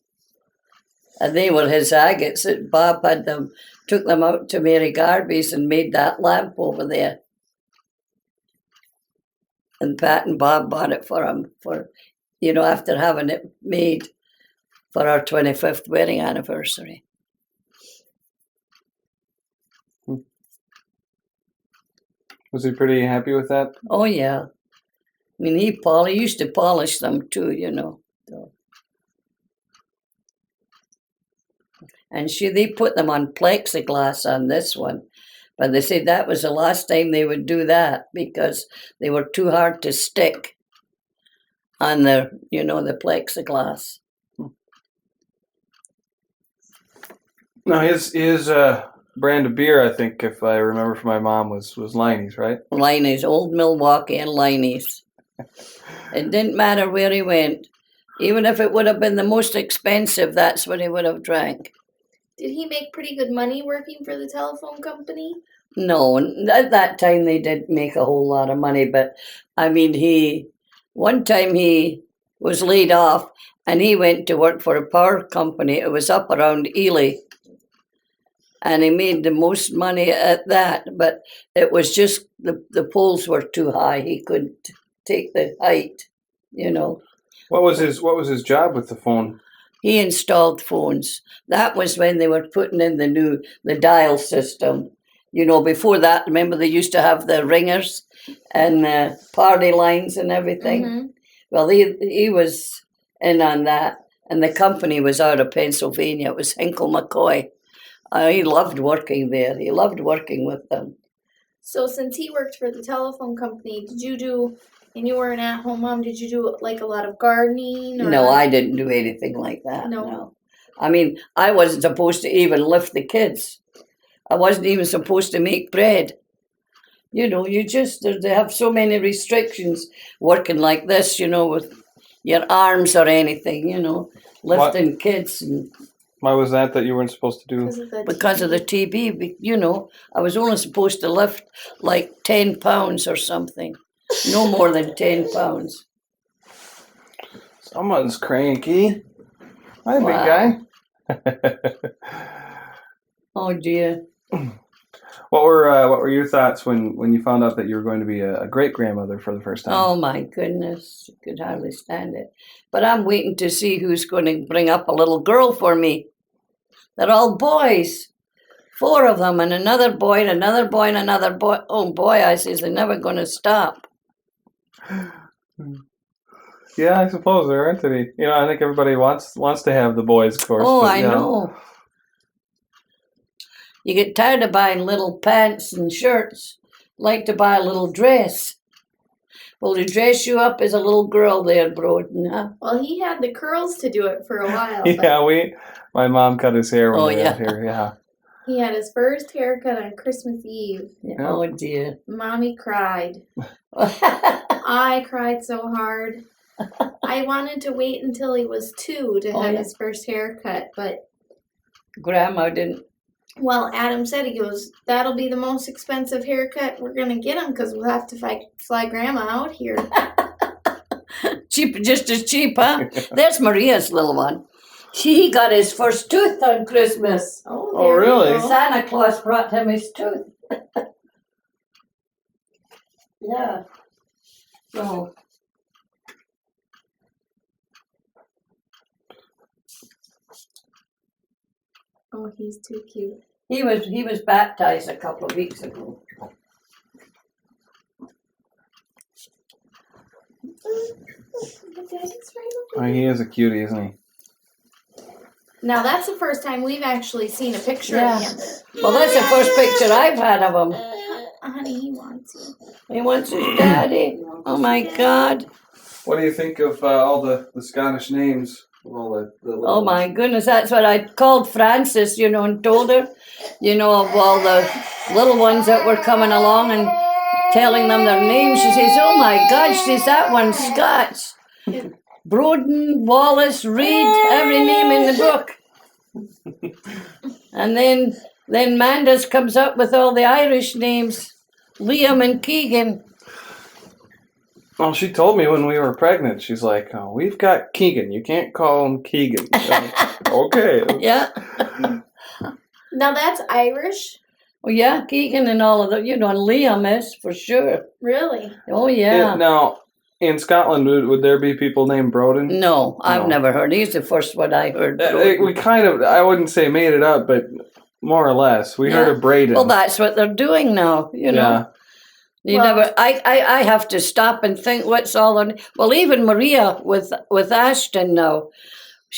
And they were his agates that Bob had them, took them out to Mary Garvey's and made that lamp over there. And Pat and Bob bought it for him for, you know, after having it made for our 25th wedding anniversary. Was he pretty happy with that? Oh, yeah. I mean, he used to polish them too, you know. So. And they put them on plexiglass on this one. But they said that was the last time they would do that because they were too hard to stick on the plexiglass. No, his brand of beer, I think, if I remember from my mom, was Liney's, right? Liney's, Old Milwaukee and Liney's. It didn't matter where he went. Even if it would have been the most expensive, that's what he would have drank. Did he make pretty good money working for the telephone company? No, at that time they didn't make a whole lot of money, but I mean, one time he was laid off and he went to work for a power company. It was up around Ely. And he made the most money at that, but it was just the poles were too high. He couldn't take the height, you know. What was his job with the phone? He installed phones. That was when they were putting in the dial system. You know, before that, remember they used to have the ringers and the party lines and everything? Mm-hmm. Well, he was in on that, and the company was out of Pennsylvania. It was Hinkle McCoy. He loved working there. He loved working with them. So since he worked for the telephone company, and you were an at-home mom, did you do like a lot of gardening? Or? No, I didn't do anything like that. No. I mean, I wasn't supposed to even lift the kids. I wasn't even supposed to make bread. You know, they have so many restrictions working like this, you know, with your arms or anything, you know, lifting kids. And why was that you weren't supposed to do? Because of the TB, you know, I was only supposed to lift like 10 pounds or something. No more than 10 pounds. Someone's cranky. Hi, big guy. Oh, dear. What were your thoughts when you found out that you were going to be a great grandmother for the first time? Oh my goodness, I could hardly stand it. But I'm waiting to see who's going to bring up a little girl for me. They're all boys. 4 of them, and another boy, and another boy, and another boy. Oh boy, I says, they're never going to stop. Yeah, I suppose there aren't any. I think everybody wants to have the boys, of course. Oh, but, I know. You get tired of buying little pants and shirts. Like to buy a little dress. Well, to dress you up as a little girl there, Broden, huh? Well, he had the curls to do it for a while. Yeah, my mom cut his hair when we yeah. got here. Yeah. He had his first haircut on Christmas Eve. Yeah. Oh dear. Mommy cried. I cried so hard. I wanted to wait until he was 2 to have his first haircut, but Grandma didn't. Well, Adam said, he goes, that'll be the most expensive haircut we're going to get him because we'll have to fly Grandma out here. Cheap, just as cheap, huh? There's Maria's little one. He got his first tooth on Christmas. Oh really? Santa Claus brought him his tooth. Yeah. So. Oh, he's too cute. He was baptized a couple of weeks ago. He is a cutie, isn't he? Now that's the first time we've actually seen a picture of him. Well, that's the first picture I've had of him. Honey, he wants you. He wants his daddy. Oh my God. What do you think of all the Scottish names? All the Oh my goodness, that's what I called Frances, and told her, of all the little ones that were coming along and telling them their names. She says, oh my God, she says, that one's Scots. Broden, Wallace, Reed, every name in the book. And then Mandus comes up with all the Irish names, Liam and Keegan. Well, she told me when we were pregnant, she's like, oh, we've got Keegan. You can't call him Keegan. Okay. Yeah. Now that's Irish? Well, yeah, Keegan and all of them, and Liam is for sure. Really? Oh, yeah. Now, in Scotland, would there be people named Broden? No, I've never heard. He's the first one I heard. We kind of, I wouldn't say made it up, but more or less. We heard of Braden. Well, that's what they're doing now, know. Yeah. I have to stop and think what's all on. Well, even Maria with Ashton now,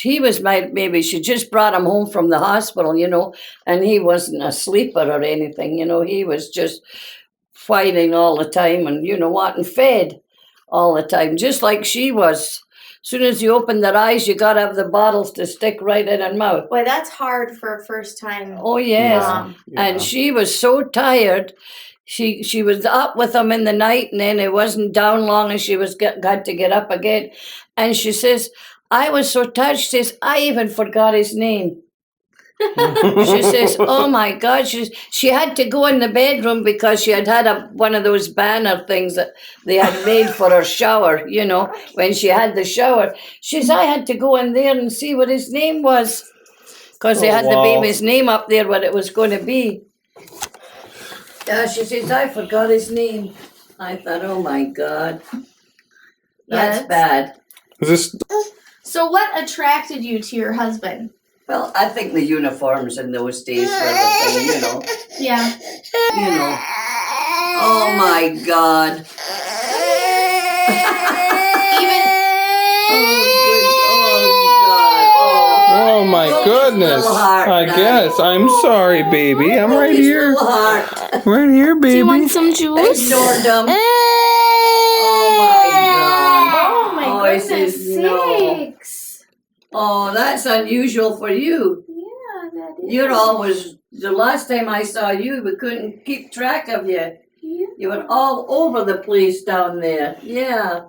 maybe she just brought him home from the hospital, and he wasn't a sleeper or anything, he was just fighting all the time and, wanting fed all the time, just like she was. As soon as you open their eyes, you got to have the bottles to stick right in her mouth. Boy, that's hard for a first time. Oh, yes. Mom. Yeah. And she was so tired. She was up with him in the night, and then it wasn't down long, and she got to get up again. And she says, I was so tired, she says, I even forgot his name. She says, oh my God, she had to go in the bedroom because she had one of those banner things that they had made for her shower, when she had the shower. She says, I had to go in there and see what his name was because they had the baby's name up there, what it was going to be. She says, I forgot his name. I thought, oh my God. That's bad. So what attracted you to your husband? Well, I think the uniforms in those days were the thing, Yeah. Oh my God. Oh my goodness. I guess. I'm sorry, baby. I'm right here. Right here, baby. Do you want some juice? Ignored them. Oh my goodness sakes. Oh, that's unusual for you. Yeah, that is. You're always, the last time I saw you, we couldn't keep track of you. Yeah. You were all over the place down there. Yeah.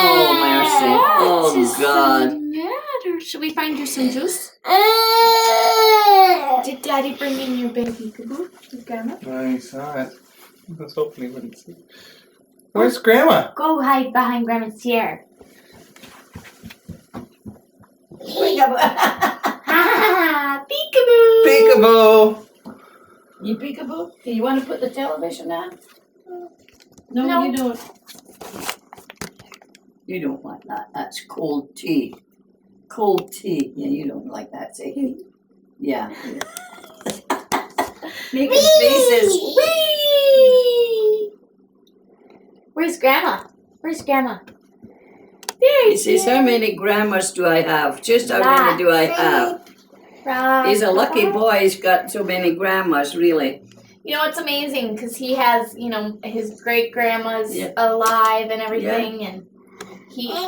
Oh, mercy. Oh, God. Matter? Should we find you some juice? Did Daddy bring in your baby kaboo? Grandma? I saw it. I was hoping he wouldn't see. Where's Grandma? Go hide behind Grandma's chair. Peekaboo. Peekaboo. You peekaboo? Do you want to put the television on? No, No. you don't. You don't want that. That's cold tea. Cold tea. Yeah, you don't like that, say. Yeah. Making faces. Whee! Where's Grandma? Where's Grandma? There He says, how many grandmas do I have? Just how many do I have? He's a lucky boy. He's got so many grandmas, really. You know, it's amazing because he has, you know, his great grandma's Yeah. alive and everything, and he's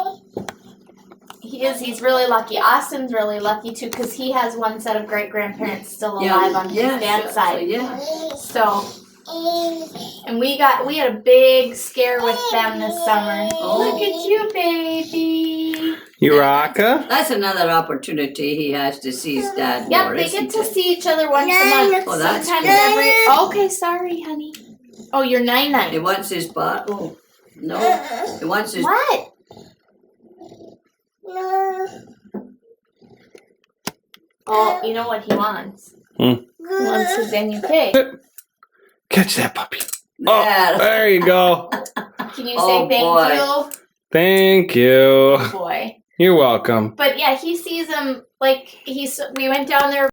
really lucky. Austin's really lucky too because he has one set of great grandparents still alive on his dad's side. Yeah. So, and we had a big scare with them this summer. Oh. Look at you, baby. Uraka? That's another opportunity he has to see his dad Yep, more, they get isn't to it? see each other once a month. Oh, that's Sometimes good. every. Okay, sorry, honey. Oh, you're 9. He wants his bottle. No. He wants his. What? Oh, you know what he wants? Hmm. He wants his NUK. Catch that puppy. Oh, Yeah. there you go. Can you Oh, say thank boy. you? Thank you. Boy. You're welcome. But yeah, he sees him like we went down there